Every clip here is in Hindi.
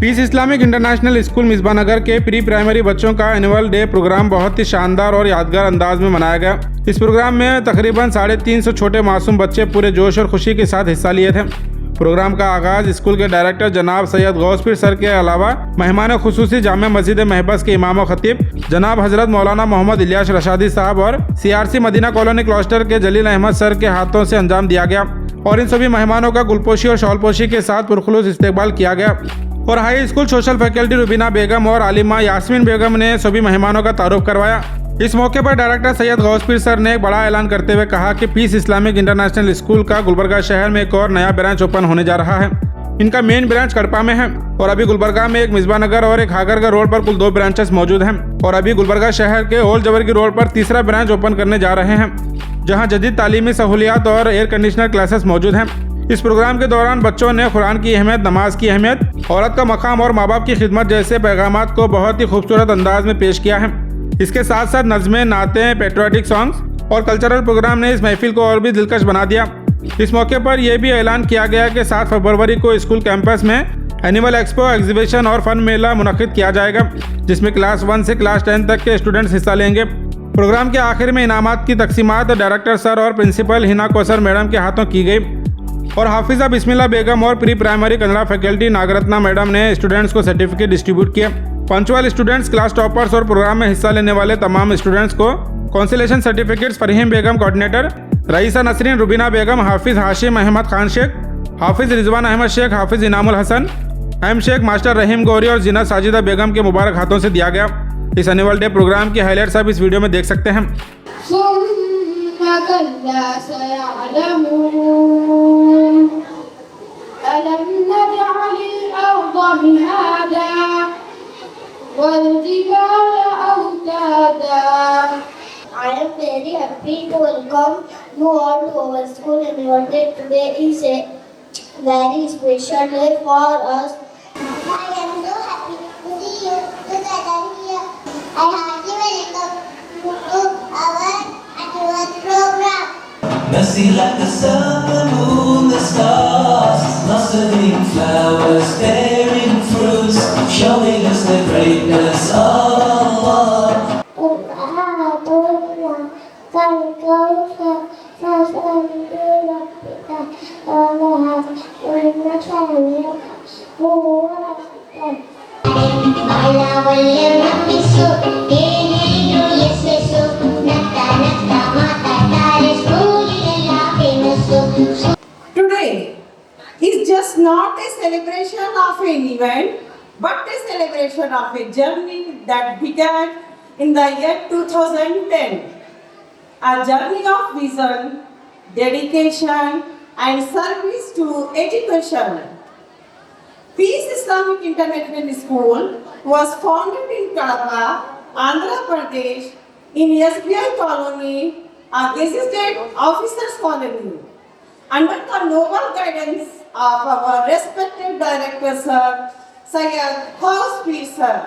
पीस इस्लामिक इंटरनेशनल स्कूल मिसबानगर के प्री प्राइमरी बच्चों का एनुअल डे प्रोग्राम बहुत ही शानदार और यादगार अंदाज में मनाया गया। इस प्रोग्राम में तकरीबन 350 छोटे मासूम बच्चे पूरे जोश और खुशी के साथ हिस्सा लिए थे। प्रोग्राम का आगाज स्कूल के डायरेक्टर जनाब सैयद गौसपीर सर के अलावा मेहमान खुसूसी जामिया मस्जिद महबस के इमाम खतीब जनाब हजरत मौलाना मोहम्मद इलियास रशादी साहब और CRC मदीना कॉलोनी क्लस्टर के जलील अहमद सर के हाथों से अंजाम दिया गया और इन सभी मेहमानों का गुलपोशी और शॉलपोशी के साथ पुरखुलूस इस्तेकबाल किया गया। और high school social faculty Rubina Begum और आलिमा यास्मीन बेगम ने सभी मेहमानों का तारुफ करवाया। इस मौके पर डायरेक्टर सैयद गौसपीर सर ने एक बड़ा ऐलान करते हुए कहा कि पीस इस्लामिक इंटरनेशनल स्कूल का गुलबर्गा शहर में एक और नया ब्रांच ओपन होने जा रहा है। इनका मेन ब्रांच कड़पा में है और अभी गुलबर्गा में एक मिसबानगर और एक हागरगा रोड पर कुल 2 ब्रांचेस मौजूद हैं और अभी गुलबर्गा शहर के ओल्ड जबरगी रोड पर तीसरा ब्रांच ओपन करने जा रहे हैं, जहां जदीद तालीमी सहूलियात और एयर कंडीशनर क्लासेस मौजूद हैं। इस प्रोग्राम के दौरान बच्चों ने कुरान की अहमियत, नमाज की अहमियत, औरत का मकाम और माँ बाप की खिदमत जैसे पैगामात को बहुत ही खूबसूरत अंदाज में पेश किया है। इसके साथ साथ नज़में, नातें, पेट्रियाटिक सॉन्ग्स और कल्चरल प्रोग्राम ने इस महफिल को और भी दिलकश बना दिया। इस मौके पर यह भी ऐलान किया गया कि 7 फरवरी को स्कूल कैंपस में एनिमल एक्सपो, एग्जीबिशन और फन मेला मुनक्किद किया जाएगा, जिसमें क्लास 1 से क्लास 10 तक के स्टूडेंट्स हिस्सा लेंगे। प्रोग्राम के आखिर में इनामात की तकसीमात डायरेक्टर सर और प्रिंसिपल हिना कौसर मैडम के हाथों की गई और हाफिजा बिस्मिल्ला बेगम और pre primary Kannada faculty Nagarathna madam ने स्टूडेंट्स को सर्टिफिकेट डिस्ट्रीब्यूट किए। पंचुअल स्टूडेंट्स, क्लास टॉपर्स और प्रोग्राम में हिस्सा लेने वाले तमाम स्टूडेंट्स को कॉन्सलेशन सर्टिफिकेट्स फरहीम बेगम कोऑर्डिनेटर, रईसा नसरीन, रुबीना बेगम, हाफिज हाशिम अहमद खान शेख, हाफिज रिजवान अहमद शेख, हाफिज इनामुल हसन, एम शेख, मास्टर रहीम गौरी और जीनत साजिदा बेगम के मुबारक हाथों से दिया गया। इस एनुअल डे प्रोग्राम की हाईलाइट्स आप इस वीडियो में देख सकते हैं। I am very happy to welcome you all to our school annual day. Today is a very special day for us. I am so happy to see you together here. I heartily welcome you to our annual program. Messy like the sun, the moon, the stars, blossoming flowers, bearing fruits, showing us the greatness of Allah. Today is just not a celebration of an event, but a celebration of a journey that began in the year 2010. A journey of vision, dedication, and service to education. Peace Islamic International School was founded in Kadapa, Andhra Pradesh, in SBI Colony, a gazetted officers colony, under the noble guidance of our respected director sir, Syed Gauspir sir.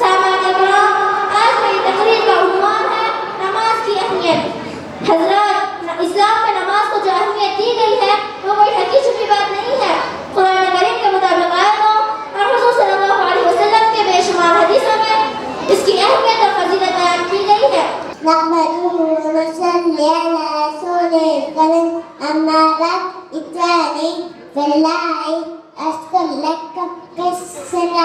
सामान्य कराम, आज मेरी तकरीर का उन्वान है नमाज की अहमियत। हजरत, इस्लाम में नमाज को जो अहमियत दी गई है वो कोई हकी छुपी बात नहीं है। कुरान करीम के मुताबिक आयतों और हुजूर सल्लल्लाहु अलैहि वसल्लम के बेशुमार हदीसों में इसकी अहमियत और फजीलत बयान की गई है। नहमदुहु व नसल्ली अला रसूलिल करीम, अम्मा बाद, इत्वानी बिल्लाहि अस्कुल लक किस्सना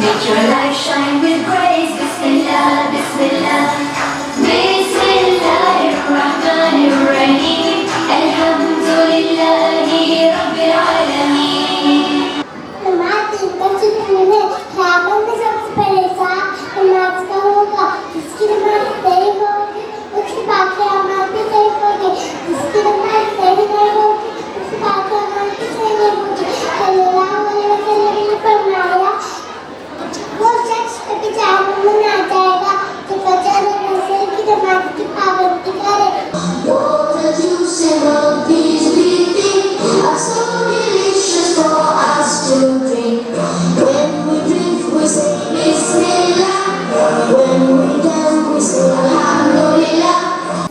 Make your life shine with grace. Bismillah, Bismillah. Bismillahirrahmanirrahim. Alhamdulillahi Rabbil Alamin. School है। यहाँ में सबसे पहले नमाज का होगा, जिसकी नमाज सही होगी उसके बाकी अमाल भी सही होगी, जिसकी नमाज सही नहीं होगी उसके बाकी अमाल भी सही नहीं होगी। सल्लल्लाहु अलैहि वसल्लम ने फरमाया, वो शख्स कभी जहन्नम में ना जाएगा जो फजर और असर की नमाज की पाबंदी करे। What a juicy love these beating are so delicious for us to drink. When we drink, we say Bismillah. When we dance, we say Alhamdulillah.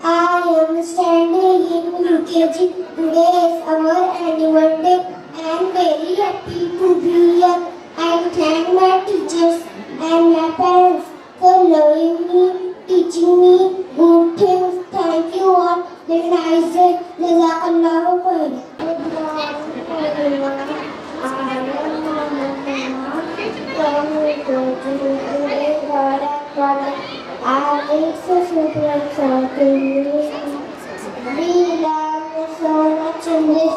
I am standing in UKG. Today is our annual day. I am very happy to be here. I thank my teachers and my parents for loving me, teaching me good things. Thank you all. Have a nice day. Jazakallahu khair. We learn so much in this.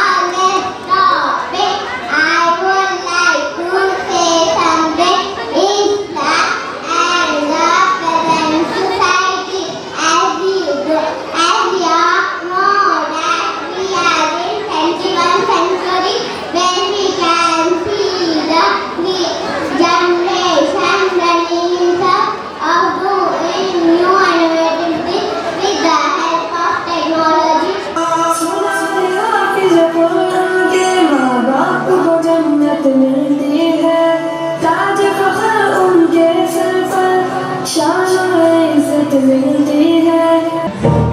On this topic, I would like to say something is that as a present society, as we all know that we are in 21st century, when we can see the generation running of doing new innovative things with the help of technology. के माँ बाप को जन्नत मिलती है, ताज फखर उनके सर पर शान और इज्जत मिलती है.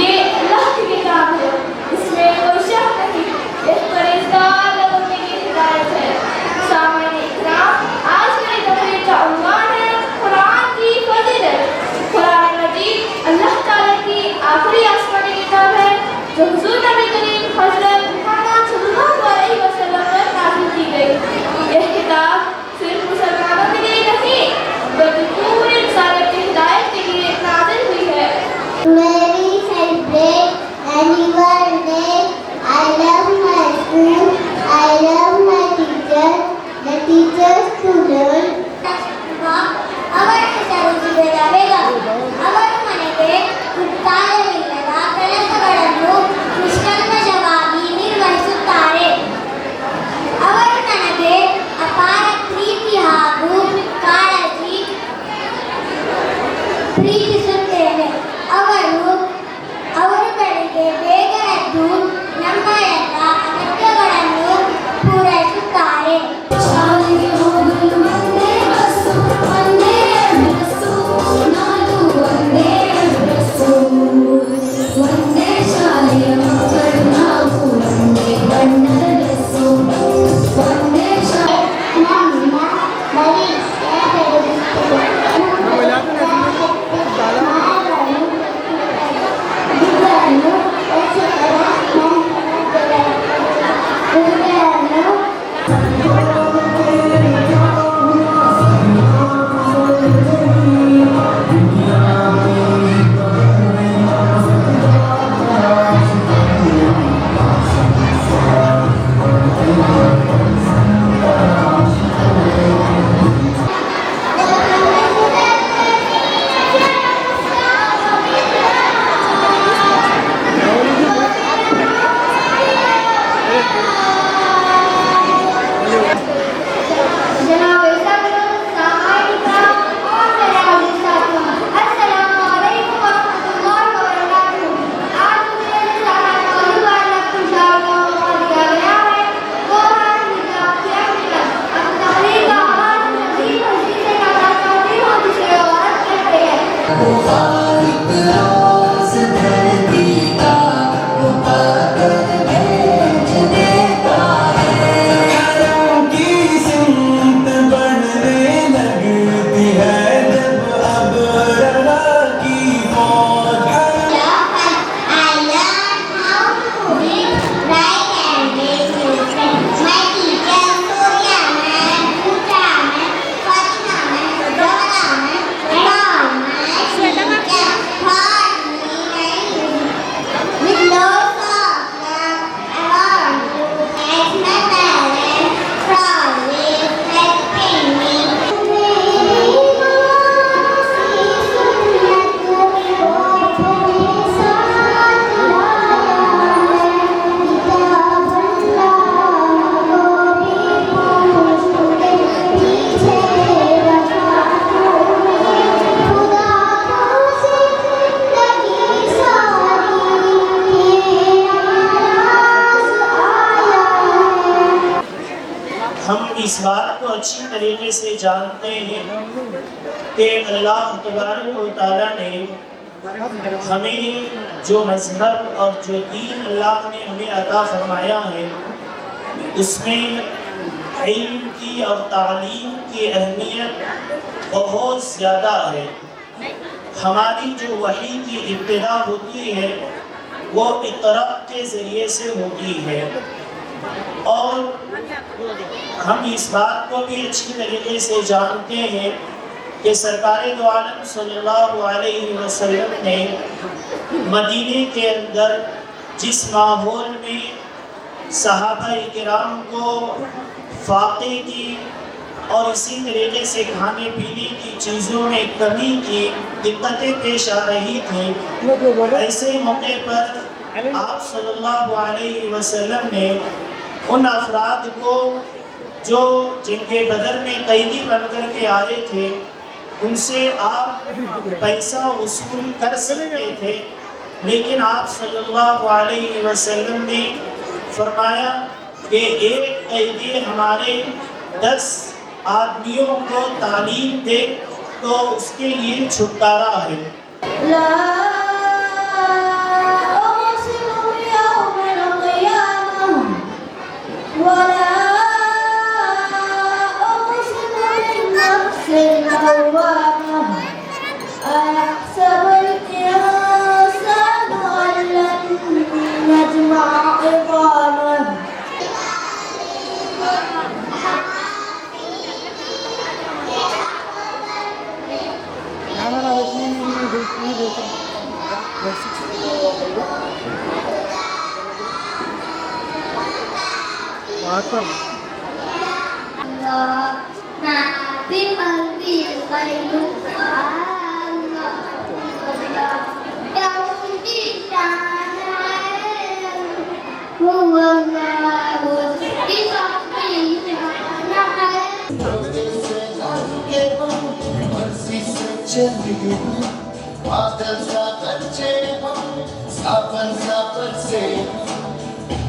ये अल्लाह की किताब है, इसमें कोई शक नहीं, इस पर इज़्ज़त करने की हिदायत है. सामने इकराम, आज मेरी तकरीर का उन्वान है कुरान की फजीलत. कुरान मजीद अल्लाह ताला की आखिरी आसमानी किताब है जो हुजूर नबी करीम हज़रत मुहम्मद सल्लल्लाहु अलैहि वसल्लम पर नाज़िल की गई. यह किताब सिर्फ मुसलमानों के लिए नहीं बल्कि पूरे इंसानियत की हिदायत के लिए नाज़िल हुई है. Mary celebrate annual day. I love my school. I love my teacher. The teachers to learn. ಅವರ ಹೆಸರು ಜಿಗದ ಬೇಗಂ. ಅವರು ಮನೆಗೆ ಮುಕ್ತಾಯವಿಲ್ಲದ ಕೆಲಸಗಳನ್ನು ನಿಷ್ಕಲ್ಮಶವಾಗಿ ನಿರ್ವಹಿಸುತ್ತಾರೆ. ಅವರು ನನಗೆ ಅಪಾರ ಪ್ರೀತಿ ಹಾಗೂ ಕಾಳಜಿ ಪ್ರೀತಿಸುತ್ತೇನೆ. ಅವರು वो खालिक रोज़ धरती का मुक़द्दर भेज देता है। हरम की सिमत बढ़ने लगती है जब अबररा की फौज I learned how to read, write and make music. My teacher Surya ma'am, Pooja ma'am, Fatima ma'am, Dora ma'am, and all my teachers taught me English. With lots of love, I want to thank my parents for always helping me. हम इस बात को अच्छी तरीके से जानते हैं कि अल्लाह तबारक व तआला ने हमें जो मज़हब और जो दीन अल्लाह ने हमें अता फरमाया है उसमें इल्म की और तालीम की अहमियत बहुत ज़्यादा है। हमारी जो वही की इब्तिदा होती है वो इक़रा के ज़रिए से होती है और हम इस बात को भी अच्छी तरीके से जानते हैं कि सरकार दो आलम सल्लल्लाहु अलैहि वसल्लम ने मदीने के अंदर जिस माहौल में सहाबा इकराम को फाक़े की और इसी तरीके से खाने पीने की चीज़ों में कमी की दिक्कतें पेश आ रही थी, ऐसे मौके पर आप सल्लल्लाहु अलैहि वसल्लम ने उन अफराद को जो जिनके बदर में कैदी बनकर के आए थे उनसे आप पैसा वसूल कर सकते थे, लेकिन आप सल्लल्लाहु अलैहि वसल्लम ने फरमाया कि एक कैदी हमारे 10 आदमियों को तालीम दे तो उसके लिए छुटकारा है।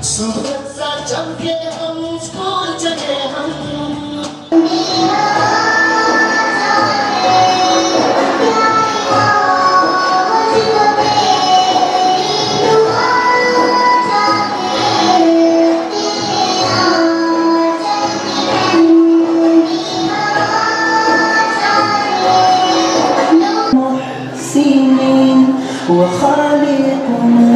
सूरज सा चमके हम स्कूल चले हम मुहसिनीन व खालिकुना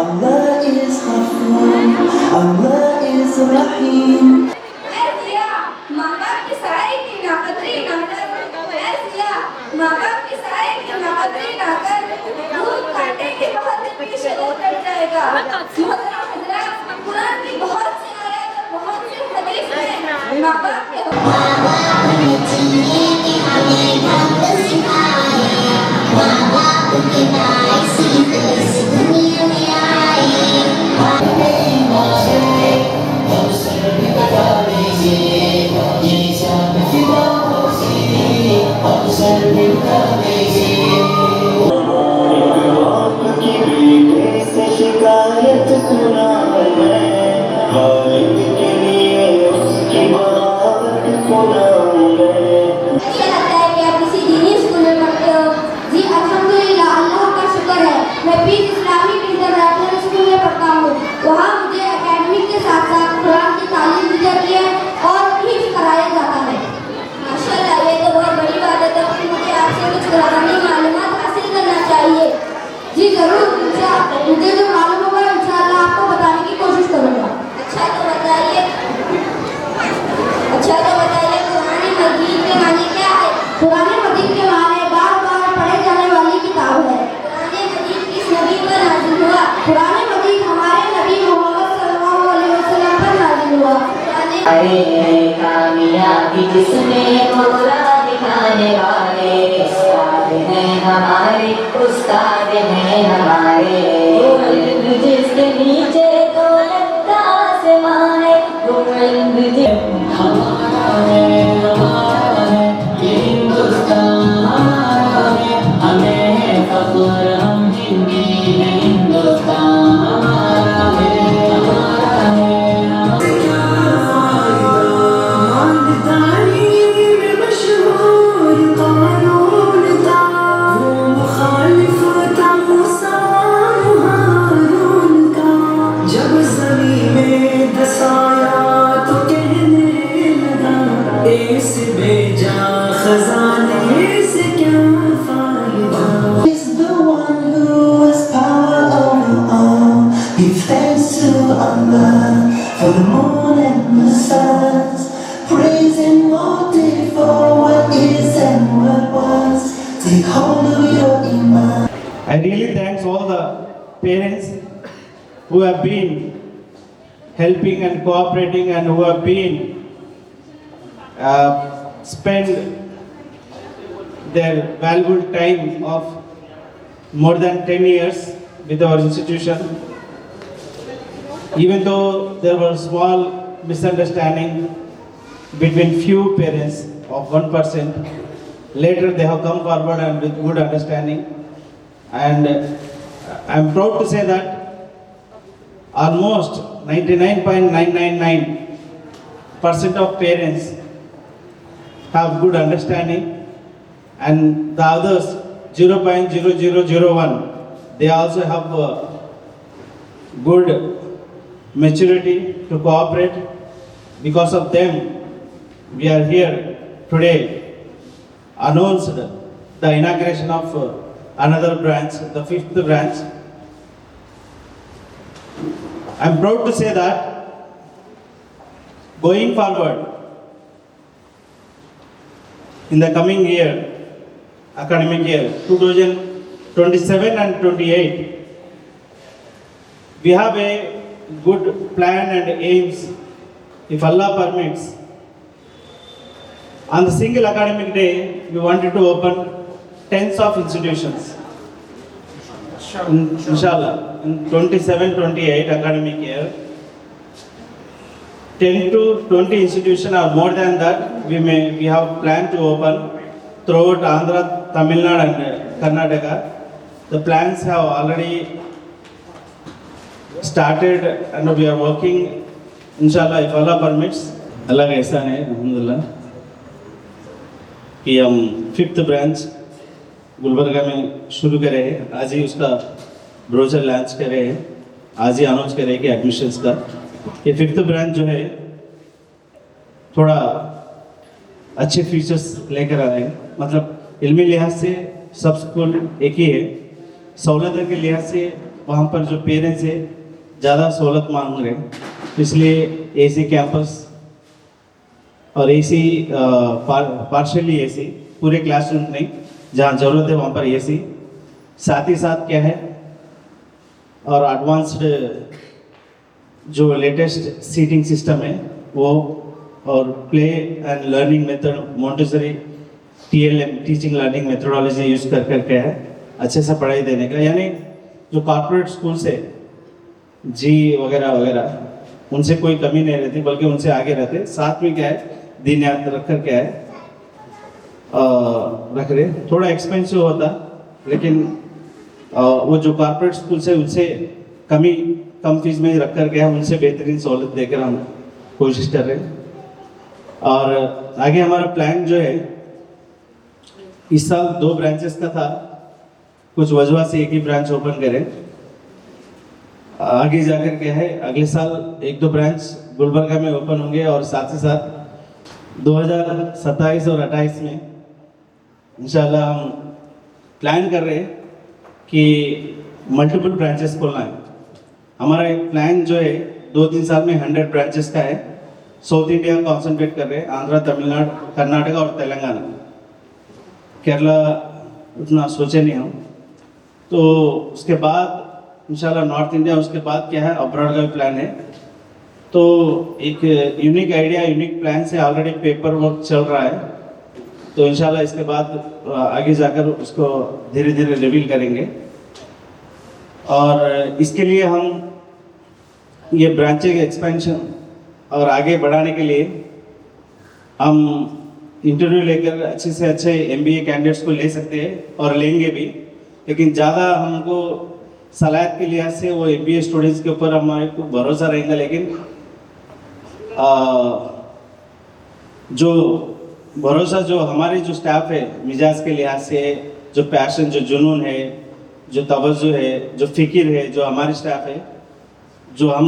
Allah is Ghafoor, Allah is Rahim. शिकायत सुना मैं अच्छा लगता है कि आप किसी दीनी स्कूल में पढ़ते हो। जी अल्हम्दुलिल्लाह, अल्लाह का शुक्र है। मैं पीस इस्लामिक इंटरनेशनल स्कूल में पढ़ता हूँ। वहाँ मुझे एकेडमिक के साथ साथ कुरान की तालीम दी जाती है और हिफ्ज़ कराया जाता है। माशाल्लाह, ये तो बहुत बड़ी बात है। तो मुझे आपसे कुछ कुरानी मालूमात हासिल करना चाहिए। जी ज़रूर, मुझे जो मालूम होगा इंशाअल्लाह आपको बताने की कोशिश करूँगा। अच्छा तो बताइए कुरान मजीद के माने क्या है? कुरान मजीद के माने बार बार पढ़े जाने वाली किताब है। कुरान मजीद किस नबी पर नाज़िल हुआ? कुरान मजीद हमारे नबी मोहम्मद सल्लल्लाहु अलैहि वसल्लम पर नाज़िल हुआ। अरे कामयाबी जिसमें मोरा दिखाने वाले उस्ताद हैं हमारे, उस्ताद हैं हमारे। वो इल्म जिसके नीचे तो लगता आसमां है, वो इल्म हमारा है ये हिंदुस्तान हमारा है, हमें है फख्र हम हिंदी हैं। हिंदुस्तान हमारा है मानदारी में मशहूर कानून था, वो मुखालिफ था मूसा हारून का। जब ज़मीन में दसाया तो कहने लगा, इस बेजा खजाने से क्या फायदा। Is the one who has power over all. Give thanks to Allah for the moon and the stars. Praise and motive for what is and what was. Take hold of your iman. I really thanks all the parents who have been helping and cooperating and who have been spend their valuable time of more than 10 years with our institution. Even though there was small misunderstanding between few parents of 1%, later they have come forward and with good understanding. And I'm proud to say that almost 99.999% of parents have good understanding, and the others 0.0001 they also have good maturity to cooperate. Because of them we are here today, announced the inauguration of another branch, the 5th branch. I'm proud to say that going forward in the coming year, academic year 2027 and 28, we have a good plan and aims, if Allah permits. On the single academic day, we wanted to open tens of institutions. Inshallah, in 27-28 academic year, 10 to 20 institutions or more than that we have planned to open throughout Andhra, Tamil Nadu and Karnataka. The plans have already started and we are working, inshallah, if Allah permits. Allah का एहसान है अल्हम्दुलिल्लाह कि हम 5th ब्रांच गुलबर्गा में शुरू करे हैं। आज ही उसका ब्रोचर लॉन्च करे हैं, आज ही अनाउंस करे कि एडमिशन्स का ये 5th ब्रांच जो है थोड़ा अच्छे फीचर्स लेकर आ रहे हैं। मतलब इल्मी लिहाज से सब स्कूल एक ही है, सहूलत के लिहाज से वहाँ पर जो पेरेंट्स है ज़्यादा सहूलत मांग रहे हैं, इसलिए एसी कैंपस और एसी पार्शली एसी, पूरे क्लासरूम नहीं, जहाँ ज़रूरत है वहाँ पर एसी, साथ ही साथ क्या है और एडवांस्ड जो लेटेस्ट सीटिंग सिस्टम है वो, और play and learning method Montessori TLM teaching learning methodology use कर करके है अच्छे से पढ़ाई देने का। यानी जो कॉर्पोरेट स्कूल से जी वगैरह वगैरह उनसे कोई कमी नहीं रहती, बल्कि उनसे आगे रहते। साथ में क्या है दिन याद रख कर क्या है रख रहे, थोड़ा एक्सपेंसिव होता लेकिन वो जो कॉर्पोरेट स्कूल से उनसे कम फीस में रख कर के हम उनसे बेहतरीन सहूलत देकर हम कोशिश कर रहे हैं। और आगे हमारा प्लान जो है, इस साल 2 ब्रांचेस का था, कुछ वजह से एक ही ब्रांच ओपन करें। आगे जाकर क्या है, अगले साल 1-2 ब्रांच गुलबर्गा में ओपन होंगे और साथ ही साथ 2027 और 28 में इंशाल्लाह हम प्लान कर रहे हैं कि मल्टीपल ब्रांचेस खोलना है। हमारा एक प्लान जो है 2-3 साल में 100 ब्रांचेस का है। साउथ इंडिया कॉन्सेंट्रेट कर रहे हैं, आंध्र, तमिलनाडु, कर्नाटका और तेलंगाना। केरला उतना सोचे नहीं हम। तो उसके बाद इंशाल्लाह नॉर्थ इंडिया, उसके बाद क्या है अब्रॉड का भी प्लान है। तो एक यूनिक आइडिया, यूनिक प्लान से ऑलरेडी पेपर वर्क चल रहा है। तो इंशाल्लाह इसके बाद आगे जाकर उसको धीरे धीरे रिवील करेंगे। और इसके लिए हम ये ब्रांचें के एक्सपेंशन और आगे बढ़ाने के लिए हम इंटरव्यू लेकर अच्छे से अच्छे MBA कैंडिडेट्स को ले सकते हैं और लेंगे भी, लेकिन ज़्यादा हमको सलाहियत के लिहाज से वो MBA स्टूडेंट्स के ऊपर हमारे को भरोसा रहेगा। लेकिन जो भरोसा जो हमारी जो स्टाफ है मिजाज के लिहाज से, जो पैशन, जो जुनून है, जो तवज्जो है, जो फिक्र है, जो हमारी स्टाफ है, जो हम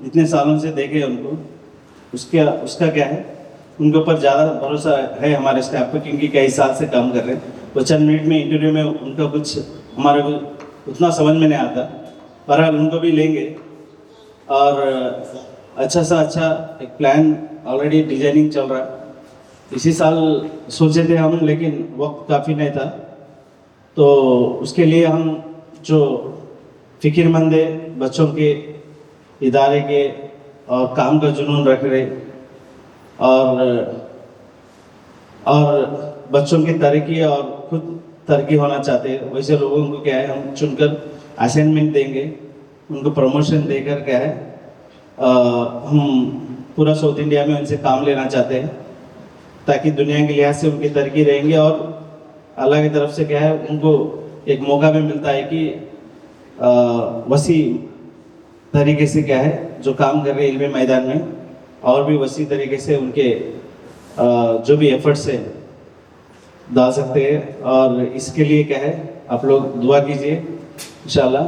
इतने सालों से देखे उनको, उसका क्या है, उनके ऊपर ज़्यादा भरोसा है हमारे स्टाफ पर, क्योंकि कई साल से काम कर रहे हैं। वो चंद मिनट में इंटरव्यू में उनका कुछ हमारे को उतना समझ में नहीं आता। बहरहाल उनको भी लेंगे और अच्छा सा अच्छा एक प्लान ऑलरेडी डिजाइनिंग चल रहा है। इसी साल सोचे थे हम, लेकिन वक्त काफ़ी नहीं था। तो उसके लिए हम जो फिक्रमंद है बच्चों के, इदारे के और काम का जुनून रख रहे और बच्चों की तरक्की और खुद तरक्की होना चाहते हैं, वैसे लोगों को क्या है हम चुनकर असाइनमेंट देंगे, उनको प्रमोशन देकर क्या है हम पूरा साउथ इंडिया में उनसे काम लेना चाहते हैं, ताकि दुनिया के लिहाज से उनकी तरक्की रहेंगे। और अल्लाह की तरफ से क्या है उनको एक मौका भी मिलता है कि वसी तरीके से क्या है जो काम कर रहे हैं इल्मी मैदान में, और भी वसी तरीके से उनके जो भी एफर्ट्स है डाल सकते हैं। और इसके लिए क्या है आप लोग दुआ कीजिए इंशाल्लाह।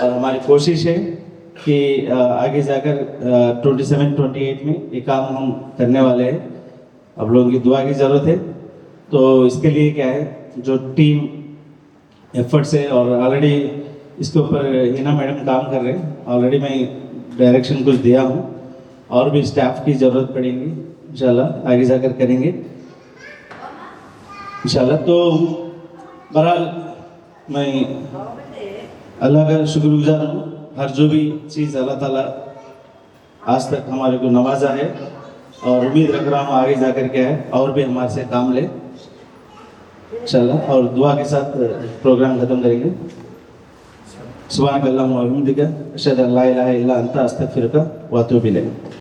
और हमारी कोशिश है कि आगे जाकर 27-28 में ये काम हम करने वाले हैं। आप लोगों की दुआ की ज़रूरत है। तो इसके लिए क्या है जो टीम एफर्ट्स है, और ऑलरेडी इसके ऊपर हिना मैडम काम कर रहे हैं, ऑलरेडी मैं डायरेक्शन कुछ दिया हूँ, और भी स्टाफ की ज़रूरत पड़ेगी इंशाल्लाह आगे जाकर करेंगे इंशाल्लाह। तो बहरहाल मैं अल्लाह का शुक्रगुजार हूँ, हर जो भी चीज़ अल्लाह ताला आज तक हमारे को नवाजा है, और उम्मीद रख रहा हूँ आगे जाकर क्या है और भी हमारे से काम ले इंशाल्लाह। और दुआ के साथ प्रोग्राम ख़त्म करेंगे। सुभानक अल्लाहुम्मा व बिहम्दिका अशहदु अन ला इलाहा इल्ला अंता अस्तगफिरुका व अतूबु इलैक।